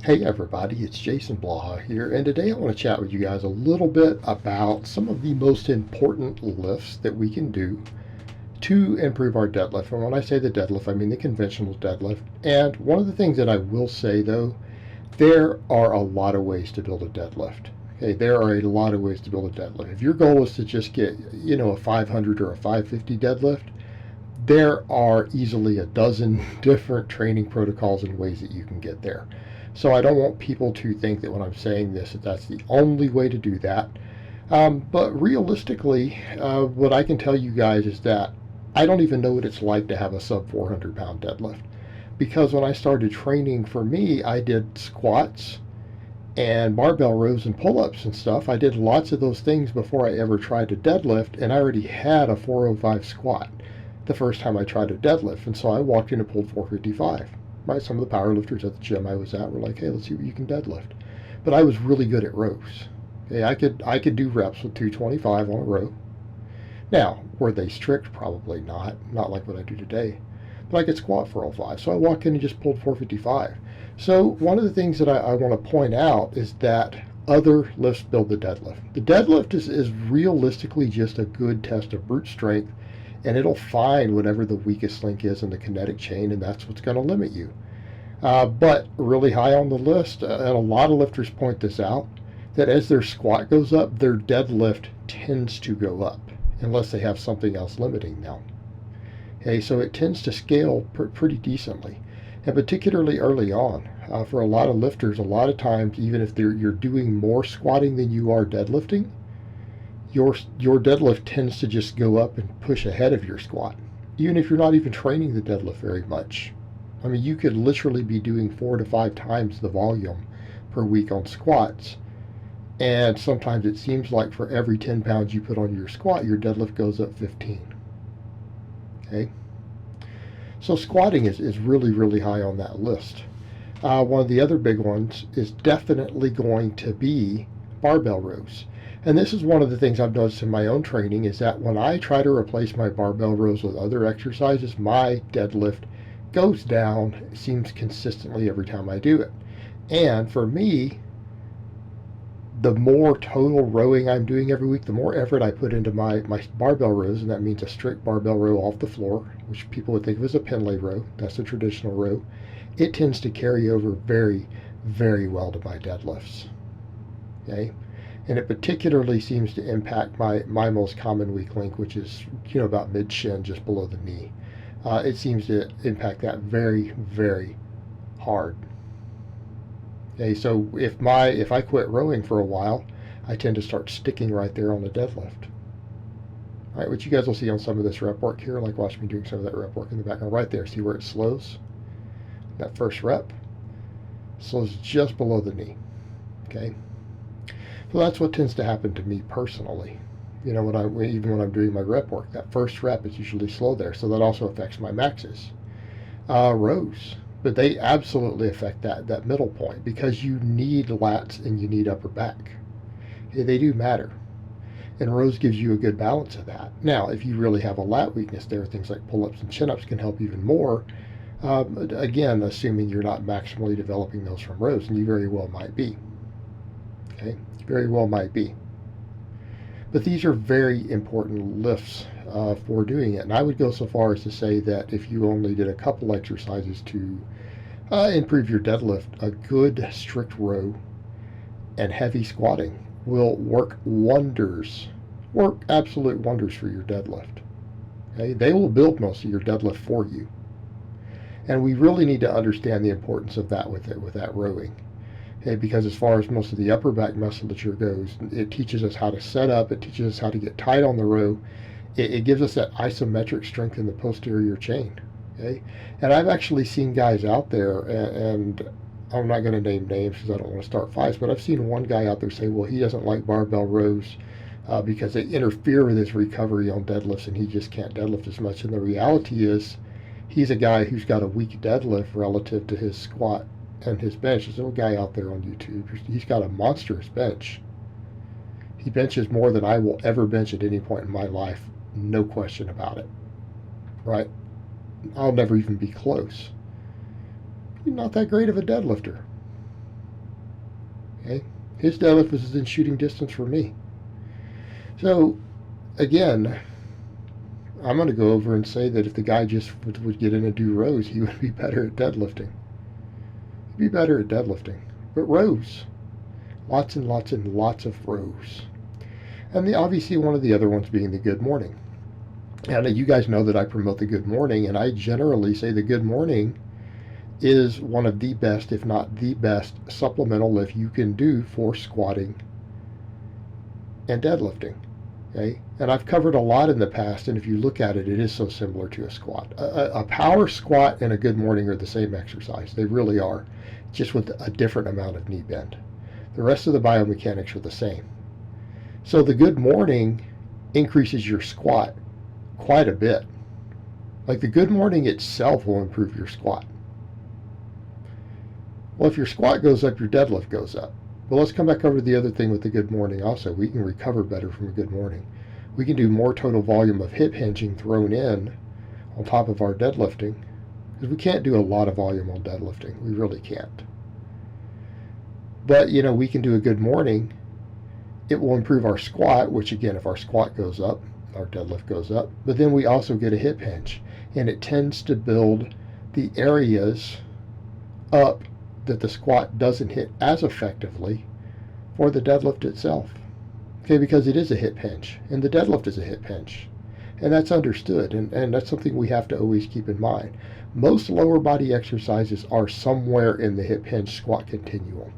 Hey everybody, it's Jason Blaha here, and today I want to chat with you guys a little bit about some of the most important lifts that we can do to improve our deadlift. And when I say the deadlift, I mean the conventional deadlift. And one of the things that I will say though, there are a lot of ways to build a deadlift. Okay, there are a lot of ways to build a deadlift. If your goal is to just get, a 500 or a 550 deadlift, there are easily a dozen different training protocols and ways that you can get there. So I don't want people to think that when I'm saying this, that that's the only way to do that. But realistically, what I can tell you guys is that I don't even know what it's like to have a sub 400 pound deadlift. Because when I started training, for me, I did squats and barbell rows and pull ups and stuff. I did lots of those things before I ever tried to deadlift, and I already had a 405 squat the first time I tried to deadlift. And so I walked in and pulled 455. Right? Some of the power lifters at the gym I was at were like, hey, let's see what you can deadlift. But I was really good at rows. Okay, I could do reps with 225 on a row. Now, were they strict? Probably not. Not like what I do today. But I could squat 405. So I walked in and just pulled 455. So one of the things that I want to point out is that other lifts build the deadlift. The deadlift is realistically just a good test of brute strength, and it'll find whatever the weakest link is in the kinetic chain, and that's what's going to limit you. But really high on the list, and a lot of lifters point this out, that as their squat goes up, their deadlift tends to go up, unless they have something else limiting them. Okay, so it tends to scale pretty decently, and particularly early on. For a lot of lifters, a lot of times, even if you're doing more squatting than you are deadlifting, your deadlift tends to just go up and push ahead of your squat, even if you're not even training the deadlift very much. I mean, you could literally be doing 4 to 5 times the volume per week on squats, and sometimes it seems like for every 10 pounds you put on your squat, your deadlift goes up 15. Okay, so squatting is really, really high on that list. One of the other big ones is definitely going to be barbell rows. And this is one of the things I've noticed in my own training, is that when I try to replace my barbell rows with other exercises, my deadlift goes down, it seems consistently every time I do it. And for me, the more total rowing I'm doing every week, the more effort I put into my barbell rows, and that means a strict barbell row off the floor, which people would think of as a Pendlay row. That's a traditional row. It tends to carry over very, very well to my deadlifts. Okay? And it particularly seems to impact my most common weak link, which is about mid shin, just below the knee. It seems to impact that very, very hard. Okay, so if I quit rowing for a while, I tend to start sticking right there on the deadlift. All right, which you guys will see on some of this rep work here, like watch me doing some of that rep work in the background right there. See where it slows? That first rep slows just below the knee. Okay. So that's what tends to happen to me personally. Even when I'm doing my rep work, that first rep is usually slow there. So that also affects my maxes. Rows, but they absolutely affect that middle point, because you need lats and you need upper back. Okay, they do matter. And rows gives you a good balance of that. Now, if you really have a lat weakness there, things like pull-ups and chin-ups can help even more. Again, assuming you're not maximally developing those from rows, and you very well might be. Okay, very well might be. But these are very important lifts for doing it. And I would go so far as to say that if you only did a couple exercises to improve your deadlift, a good strict row and heavy squatting will work absolute wonders for your deadlift. Okay, they will build most of your deadlift for you. And we really need to understand the importance of that with that rowing. Okay, because as far as most of the upper back musculature goes, it teaches us how to set up, it teaches us how to get tight on the row, it gives us that isometric strength in the posterior chain. Okay, and I've actually seen guys out there, and I'm not going to name names because I don't want to start fights, but I've seen one guy out there say, well, he doesn't like barbell rows because they interfere with his recovery on deadlifts, and he just can't deadlift as much. And the reality is, he's a guy who's got a weak deadlift relative to his squat and his bench. There's a guy out there on YouTube. He's got a monstrous bench. He benches more than I will ever bench at any point in my life, no question about it. Right? I'll never even be close. He's not that great of a deadlifter. Okay? His deadlift was within shooting distance for me. So, again, I'm going to go over and say that if the guy just would get in and do rows, he would be better at deadlifting. He'd be better at deadlifting. But rows. Lots and lots and lots of rows. And obviously one of the other ones being the good morning. And you guys know that I promote the good morning, and I generally say the good morning is one of the best, if not the best, supplemental lift you can do for squatting and deadlifting. Okay? And I've covered a lot in the past, and if you look at it, it is so similar to a squat. A power squat and a good morning are the same exercise. They really are, just with a different amount of knee bend. The rest of the biomechanics are the same. So the good morning increases your squat quite a bit. Like the good morning itself will improve your squat. Well, if your squat goes up, your deadlift goes up. Well, let's come back over to the other thing with the good morning also. We can recover better from a good morning. We can do more total volume of hip hinging thrown in on top of our deadlifting, because we can't do a lot of volume on deadlifting. We really can't. But, we can do a good morning. It will improve our squat, which again, if our squat goes up, our deadlift goes up. But then we also get a hip hinge, and it tends to build the areas up that the squat doesn't hit as effectively for the deadlift itself. Okay, because it is a hip hinge, and the deadlift is a hip hinge. And that's understood, and that's something we have to always keep in mind. Most lower body exercises are somewhere in the hip hinge squat continuum.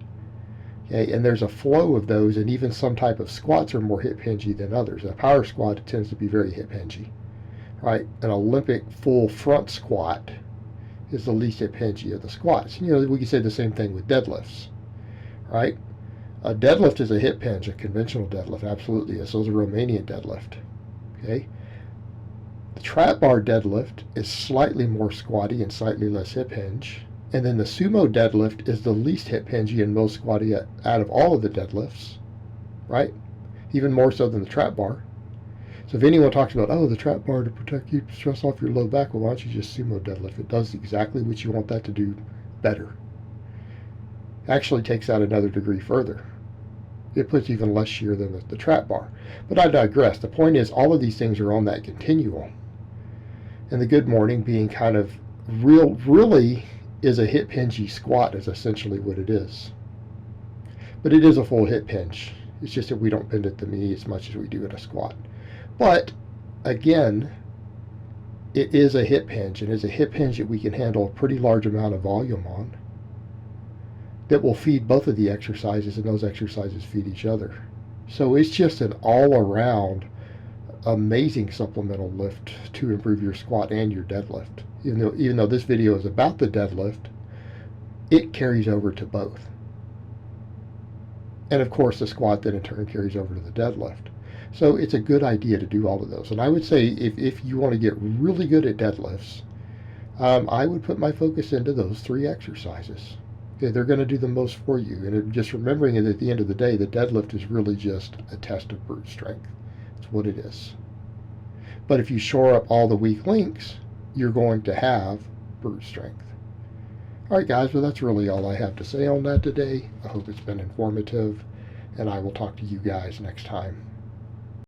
Okay, and there's a flow of those, and even some type of squats are more hip hingy than others. A power squat tends to be very hip hingy. Right? An Olympic full front squat is the least hip hingy of the squats. We can say the same thing with deadlifts, right? A deadlift is a hip hinge, a conventional deadlift, absolutely is. So is a Romanian deadlift, okay? The trap bar deadlift is slightly more squatty and slightly less hip hinge. And then the sumo deadlift is the least hip hingy and most squatty out of all of the deadlifts, right? Even more so than the trap bar. So if anyone talks about, the trap bar to protect you, stress off your low back, well, why don't you just sumo deadlift? It does exactly what you want that to do better. Actually takes out another degree further. It puts even less shear than the trap bar. But I digress. The point is, all of these things are on that continuum. And the good morning being kind of really is a hip hingy squat is essentially what it is. But it is a full hip hinge. It's just that we don't bend at the knee as much as we do at a squat. But, again, it is a hip hinge, and it's a hip hinge that we can handle a pretty large amount of volume on that will feed both of the exercises, and those exercises feed each other. So it's just an all-around amazing supplemental lift to improve your squat and your deadlift. Even though this video is about the deadlift, it carries over to both. And, of course, the squat then in turn carries over to the deadlift. So it's a good idea to do all of those. And I would say if you want to get really good at deadlifts, I would put my focus into those 3 exercises. Okay, they're going to do the most for you. And just remembering that at the end of the day, the deadlift is really just a test of brute strength. That's what it is. But if you shore up all the weak links, you're going to have brute strength. All right, guys, well, that's really all I have to say on that today. I hope it's been informative, and I will talk to you guys next time.